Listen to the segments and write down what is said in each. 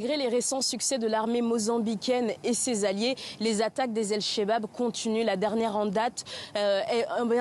Malgré les récents succès de l'armée mozambicaine et ses alliés, les attaques des El Chebab continuent. La dernière en date,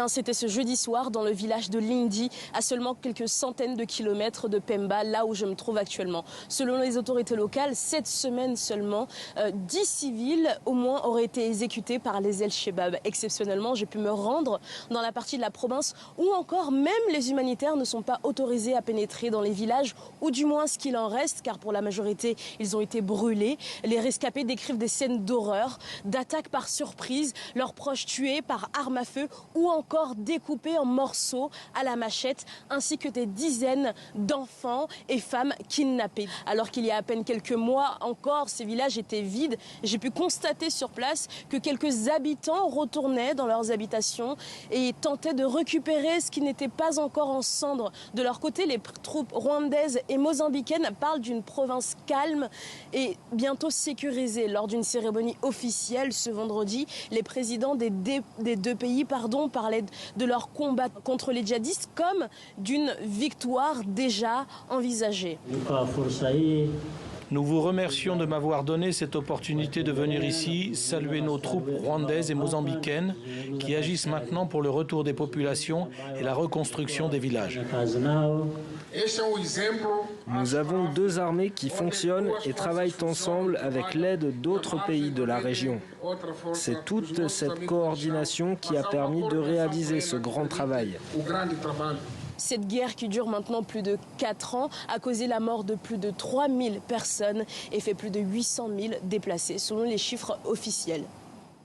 c'était ce jeudi soir dans le village de Lindi, à seulement quelques centaines de kilomètres de Pemba, là où je me trouve actuellement. Selon les autorités locales, cette semaine seulement, 10 civils au moins auraient été exécutés par les El Chebab. Exceptionnellement, j'ai pu me rendre dans la partie de la province où encore même les humanitaires ne sont pas autorisés à pénétrer dans les villages, ou du moins ce qu'il en reste, car pour la majorité, ils ont été brûlés. Les rescapés décrivent des scènes d'horreur, d'attaques par surprise, leurs proches tués par arme à feu ou encore découpés en morceaux à la machette, ainsi que des dizaines d'enfants et femmes kidnappés. Alors qu'il y a à peine quelques mois encore, ces villages étaient vides. J'ai pu constater sur place que quelques habitants retournaient dans leurs habitations et tentaient de récupérer ce qui n'était pas encore en cendres. De leur côté, les troupes rwandaises et mozambicaines parlent d'une province calme et bientôt sécurisée. Lors d'une cérémonie officielle ce vendredi, les présidents des deux pays parlaient de leur combat contre les djihadistes comme d'une victoire déjà envisagée. Nous vous remercions de m'avoir donné cette opportunité de venir ici saluer nos troupes rwandaises et mozambicaines qui agissent maintenant pour le retour des populations et la reconstruction des villages. Nous avons deux armées qui fonctionnent et travaillent ensemble avec l'aide d'autres pays de la région. C'est toute cette coordination qui a permis de réaliser ce grand travail. Cette guerre qui dure maintenant plus de 4 ans a causé la mort de plus de 3000 personnes et fait plus de 800 000 déplacés selon les chiffres officiels.